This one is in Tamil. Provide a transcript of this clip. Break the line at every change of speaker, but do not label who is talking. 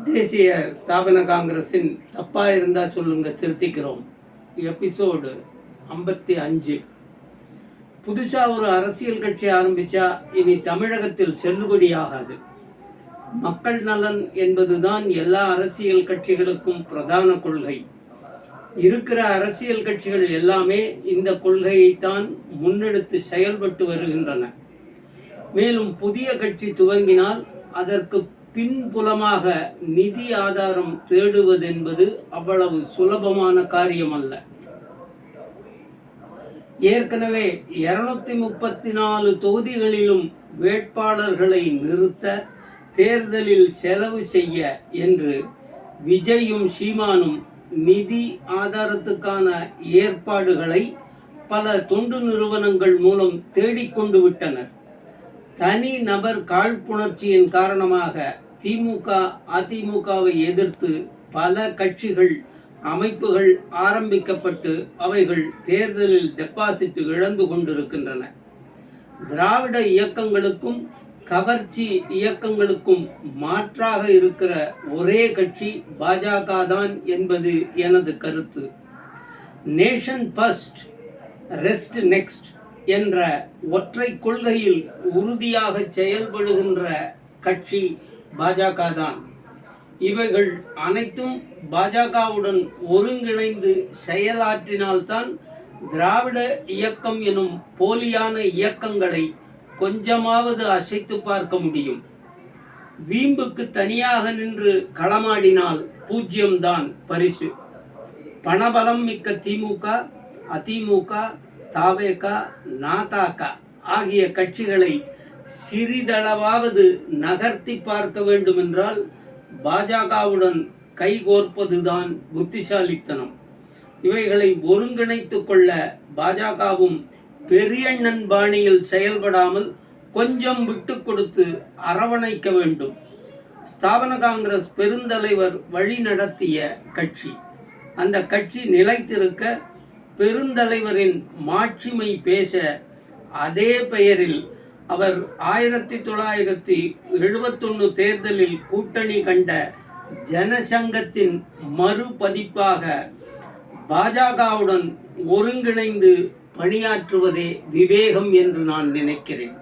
தேசிய ஸ்தாபன காங்கிரஸின் தப்பாக இருந்தால் சொல்லுங்க, திருத்திக்கிறோம். எபிசோடு 55. புதுசாக ஒரு அரசியல் கட்சி ஆரம்பித்தா இனி தமிழகத்தில் செல்லுபடியாகாது. மக்கள் நலன் என்பதுதான் எல்லா அரசியல் கட்சிகளுக்கும் பிரதான கொள்கை. இருக்கிற அரசியல் கட்சிகள் எல்லாமே இந்த கொள்கையைத்தான் முன்னெடுத்து செயல்பட்டு வருகின்றன. மேலும் புதிய கட்சி துவங்கினால் அதற்கு பின்புலமாக நிதி ஆதாரம் தேடுவதென்பது அவ்வளவு சுலபமான காரியமல்ல. ஏற்கனவே 234 தொகுதிகளிலும் வேட்பாளர்களை நிறுத்த, தேர்தலில் செலவு செய்ய என்று விஜயும் சீமானும் நிதி ஆதாரத்துக்கான ஏற்பாடுகளை பல தொண்டு நிறுவனங்கள் மூலம் தேடிக்கொண்டு விட்டனர். தனி நபர் காழ்ப்புணர்ச்சியின் காரணமாக திமுக அதிமுகவை எதிர்த்து பல கட்சிகள் அமைப்புகள் ஆரம்பிக்கப்பட்டு அவைகள் தேர்தலில் டெபாசிட் இழந்து கொண்டிருக்கின்றன. திராவிட இயக்கங்களுக்கும் கவர்ச்சி இயக்கங்களுக்கும் மாற்றாக இருக்கிற ஒரே கட்சி பாஜக தான் என்பது எனது கருத்து. நேஷன் ஃபர்ஸ்ட், ரெஸ்ட் நெக்ஸ்ட் என்ற ஒற்றை கொள்கையில் உறுதியாக செயல்படுகின்ற கட்சி பாஜக தான். இவைகள் அனைத்தும் பாஜகவுடன் ஒருங்கிணைந்து செயலாற்றினால்தான் திராவிட இயக்கம் எனும் போலியான இயக்கங்களை கொஞ்சமாவது அசைத்து பார்க்க முடியும். வீம்புக்கு தனியாக நின்று களமாடினால் பூஜ்யம்தான் பரிசு. பணபலம் மிக்க திமுக, அதிமுக, தவேக, நாதக ஆகிய கட்சிகளை சிறிதளவாவது நகர்த்தி பார்க்க வேண்டுமென்றால் பாஜகவுடன் கைகோர்ப்பதுதான் புத்திசாலித்தனம். இவைகளை ஒருங்கிணைத்து கொள்ள பாஜகவும் பெரியண்ணன் பாணியில் செயல்படாமல் கொஞ்சம் விட்டு கொடுத்து அரவணைக்க வேண்டும். ஸ்தாபன காங்கிரஸ் பெருந்தலைவர் வழி நடத்திய கட்சி. அந்த கட்சி நிலைத்திருக்க பெருந்தலைவரின் மாட்சிமை பேச, அதே பெயரில் அவர் 1971 தேர்தலில் கூட்டணி கண்ட ஜனசங்கத்தின் மறுபதிப்பாக பாஜகவுடன் ஒருங்கிணைந்து பணியாற்றுவதே விவேகம் என்று நான் நினைக்கிறேன்.